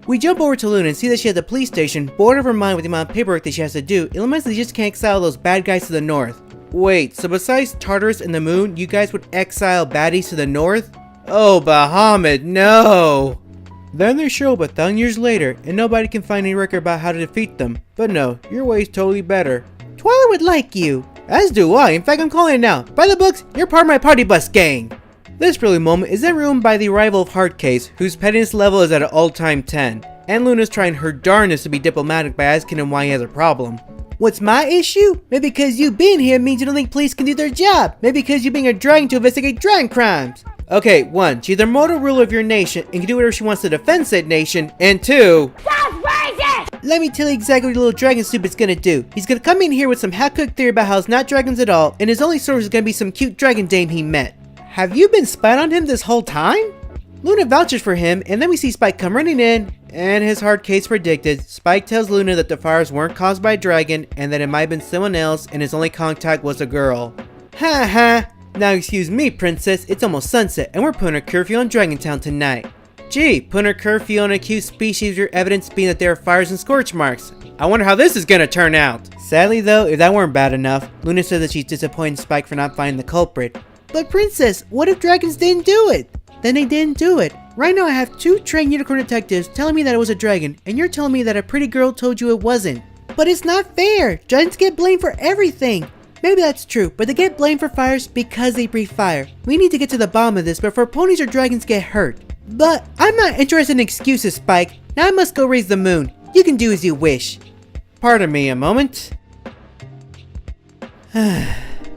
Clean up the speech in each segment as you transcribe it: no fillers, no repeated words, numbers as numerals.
We jump over to Luna and see that she at the police station, bored of her mind with the amount of paperwork that she has to do, and reminds that she just can't exile those bad guys to the north. Wait, so besides Tartarus and the moon, you guys would exile baddies to the north? Oh, Bahamut, no! Then they show up 1,000 years later, and nobody can find any record about how to defeat them. But no, your way is totally better. Twilight would like you. As do I. In fact, I'm calling it now. By the books, you're part of my party bus gang. This brilliant moment is then ruined by the arrival of Hardcase, whose pettiness level is at an all-time 10. And Luna's trying her darndest to be diplomatic by asking him why he has a problem. What's my issue? Maybe because you being here means you don't think police can do their job. Maybe because you being a dragon to investigate dragon crimes. Okay, 1, she's the mortal ruler of your nation and can do whatever she wants to defend said nation. And 2, that's racist! Let me tell you exactly what the little dragon stupid's gonna do. He's gonna come in here with some half-cooked theory about how it's not dragons at all, and his only source is gonna be some cute dragon dame he met. Have you been spying on him this whole time? Luna vouches for him, and then we see Spike come running in, and his hard case predicted. Spike tells Luna that the fires weren't caused by a dragon, and that it might have been someone else, and his only contact was a girl. Ha ha! Now excuse me, princess, it's almost sunset, and we're putting a curfew on Dragontown tonight. Gee, putting a curfew on an accused species of your evidence being that there are fires and scorch marks. I wonder how this is gonna turn out. Sadly though, if that weren't bad enough, Luna says that she's disappointed in Spike for not finding the culprit. But princess, what if dragons didn't do it? Then they didn't do it. Right now I have 2 trained unicorn detectives telling me that it was a dragon, and you're telling me that a pretty girl told you it wasn't. But it's not fair. Dragons get blamed for everything. Maybe that's true, but they get blamed for fires because they breathe fire. We need to get to the bottom of this before ponies or dragons get hurt. But I'm not interested in excuses, Spike. Now I must go raise the moon. You can do as you wish. Pardon me a moment.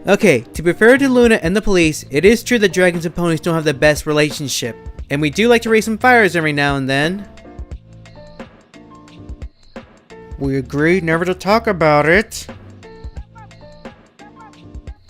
Okay, to be fair to Luna and the police, it is true that dragons and ponies don't have the best relationship. And we do like to raise some fires every now and then. We agreed never to talk about it.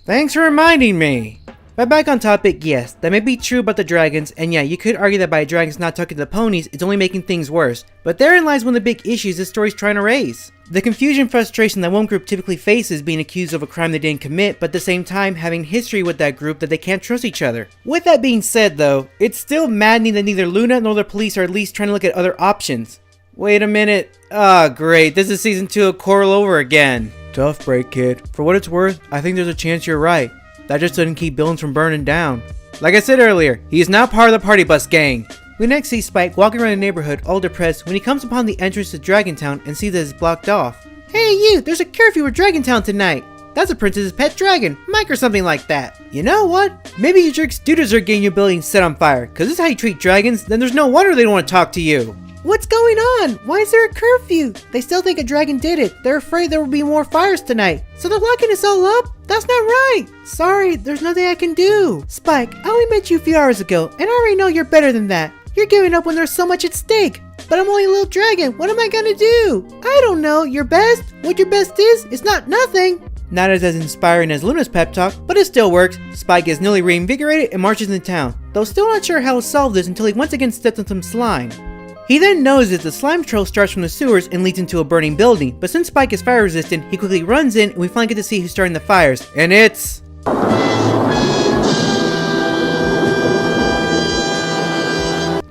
Thanks for reminding me. But back on topic, yes, that may be true about the dragons, and yeah, you could argue that by dragons not talking to the ponies, it's only making things worse. But therein lies one of the big issues this story's trying to raise. The confusion and frustration that one group typically faces being accused of a crime they didn't commit, but at the same time having history with that group that they can't trust each other. With that being said though, it's still maddening that neither Luna nor the police are at least trying to look at other options. Wait a minute. Ah, great, this is season 2 of Coral over again. Tough break, kid. For what it's worth, I think there's a chance you're right. That just doesn't keep buildings from burning down. Like I said earlier, he is not part of the party bus gang. We next see Spike walking around the neighborhood all depressed when he comes upon the entrance to Dragontown and sees that it's blocked off. Hey you, there's a curfew at Dragontown tonight. That's a princess's pet dragon, Mike or something like that. You know what? Maybe you jerks do deserve getting your building set on fire, cause this is how you treat dragons, then there's no wonder they don't want to talk to you. What's going on? Why is there a curfew? They still think a dragon did it. They're afraid there will be more fires tonight. So they're locking us all up? That's not right. Sorry, there's nothing I can do. Spike, I only met you a few hours ago, and I already know you're better than that. You're giving up when there's so much at stake. But I'm only a little dragon. What am I gonna do? I don't know. Your best? What your best is? It's not nothing. Not as inspiring as Luna's pep talk, but it still works. Spike is newly reinvigorated and marches into town, though still not sure how he'll solve this until he once again steps on some slime. He then knows that the slime trail starts from the sewers and leads into a burning building, but since Spike is fire resistant, he quickly runs in and we finally get to see who's starting the fires, and it's...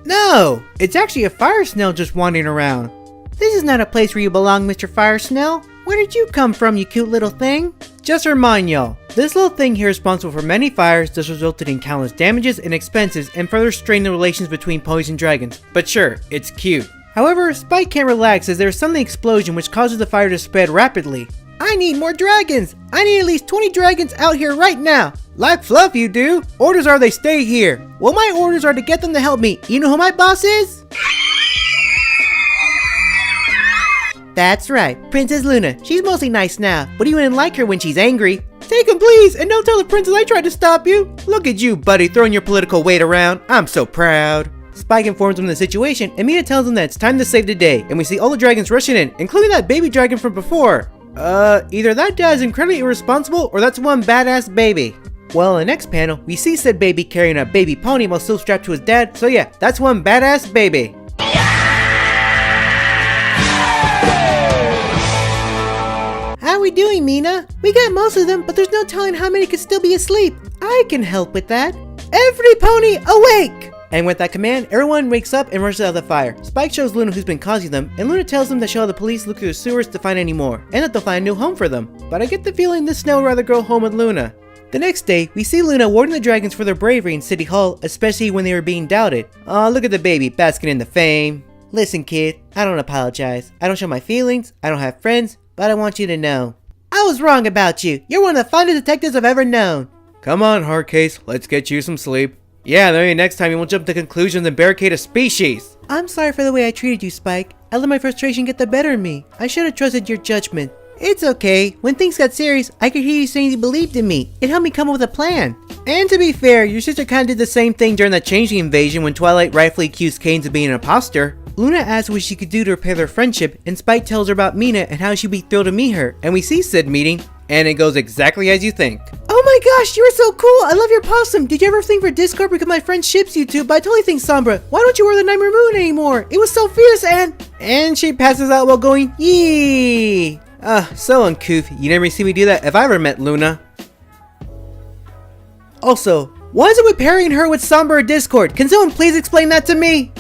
No! It's actually a fire snail just wandering around. This is not a place where you belong, Mr. Fire Snail. Where did you come from, you cute little thing? Just to remind y'all, this little thing here is responsible for many fires that's resulted in countless damages and expenses and further strained the relations between ponies and dragons. But sure, it's cute. However, Spike can't relax as there is suddenly an explosion which causes the fire to spread rapidly. I need more dragons! I need at least 20 dragons out here right now! Like fluff you do! Orders are they stay here! Well, my orders are to get them to help me. You know who my boss is? That's right, Princess Luna. She's mostly nice now, but you wouldn't like her when she's angry. Take him please, and don't tell the princess I tried to stop you. Look at you, buddy, throwing your political weight around. I'm so proud. Spike informs him of the situation, and Mina tells him that it's time to save the day, and we see all the dragons rushing in, including that baby dragon from before. Either that dad is incredibly irresponsible, or that's one badass baby. Well, in the next panel, we see said baby carrying a baby pony while still strapped to his dad, so yeah, that's one badass baby. How we doing, Mina? We got most of them, but there's no telling how many could still be asleep. I can help with that. Every pony awake! And with that command, everyone wakes up and rushes out of the fire. Spike shows Luna who's been causing them, and Luna tells them that she'll have the police look through the sewers to find any more, and that they'll find a new home for them. But I get the feeling this Snow would rather go home with Luna. The next day, we see Luna awarding the dragons for their bravery in City Hall, especially when they were being doubted. Aw, look at the baby, basking in the fame. Listen kid, I don't apologize. I don't show my feelings, I don't have friends, but I want you to know. I was wrong about you. You're one of the finest detectives I've ever known. Come on, Hardcase, let's get you some sleep. Yeah, maybe next time you won't jump to conclusions and barricade a species. I'm sorry for the way I treated you, Spike. I let my frustration get the better of me. I should have trusted your judgment. It's okay. When things got serious, I could hear you saying you believed in me. It helped me come up with a plan. And to be fair, your sister kinda did the same thing during that Changeling invasion when Twilight rightfully accused Kane of being an imposter. Luna asks what she could do to repair their friendship, and Spike tells her about Mina and how she'd be thrilled to meet her, and we see said meeting, and it goes exactly as you think. Oh my gosh, you are so cool! I love your possum! Did you ever think for Discord because my friend ships you two? But I totally think Sombra, why don't you wear the Nightmare Moon anymore? It was so fierce and she passes out while going, yee! So uncouth. You never see me do that if I ever met Luna. Also, why is it with pairing her with Sombra or Discord? Can someone please explain that to me?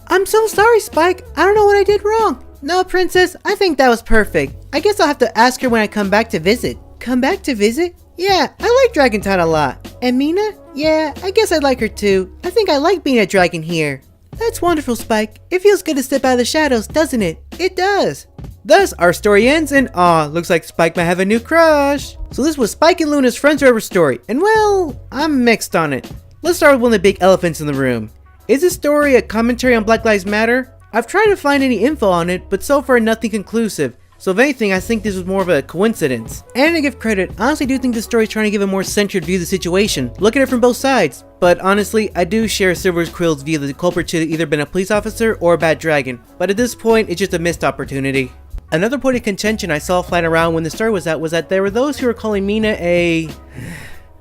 I'm so sorry, Spike. I don't know what I did wrong. No, Princess, I think that was perfect. I guess I'll have to ask her when I come back to visit. Come back to visit? Yeah, I like Dragon Town a lot. And Mina? Yeah, I guess I'd like her too. I think I like being a dragon here. That's wonderful, Spike. It feels good to step out of the shadows, doesn't it? It does. Thus, our story ends and looks like Spike might have a new crush. So this was Spike and Luna's Friends Forever story, and well, I'm mixed on it. Let's start with one of the big elephants in the room. Is this story a commentary on Black Lives Matter? I've tried to find any info on it, but so far nothing conclusive. So if anything, I think this was more of a coincidence. And to give credit, I honestly do think the story is trying to give a more centered view of the situation. Look at it from both sides. But honestly, I do share Silver Quill's view that the culprit should have either been a police officer or a bad dragon. But at this point, it's just a missed opportunity. Another point of contention I saw flying around when the story was out was that there were those who were calling Mina an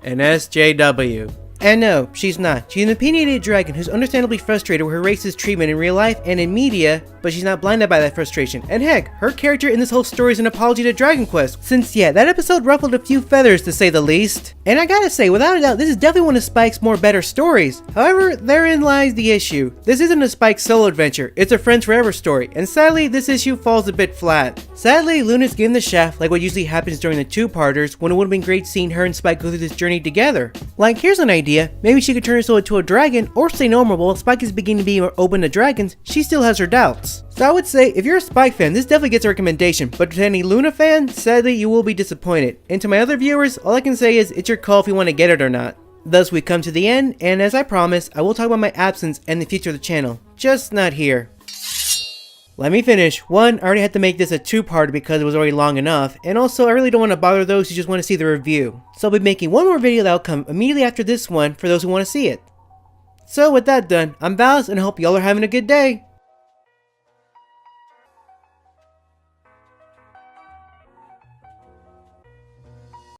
SJW. And no, she's not. She's an opinionated dragon who's understandably frustrated with her racist treatment in real life and in media, but she's not blinded by that frustration. And heck, her character in this whole story is an apology to Dragon Quest, since yeah, that episode ruffled a few feathers to say the least. And I gotta say, without a doubt, this is definitely one of Spike's more better stories. However, therein lies the issue. This isn't a Spike solo adventure, it's a Friends Forever story, and sadly, this issue falls a bit flat. Sadly, Luna's given the shaft like what usually happens during the two-parters, when it would've been great seeing her and Spike go through this journey together. Like, here's an idea. Maybe she could turn herself into a dragon or stay normal while Spike is beginning to be more open to dragons. She still has her doubts. So I would say, if you're a Spike fan, this definitely gets a recommendation, but to any Luna fan, sadly you will be disappointed. And to my other viewers, all I can say is, it's your call if you want to get it or not. Thus we come to the end, and as I promised, I will talk about my absence and the future of the channel. Just not here. Let me finish. One, I already had to make this a two-part because it was already long enough, and also I really don't want to bother those who just want to see the review. So I'll be making one more video that will come immediately after this one for those who want to see it. So with that done, I'm Valis and I hope y'all are having a good day.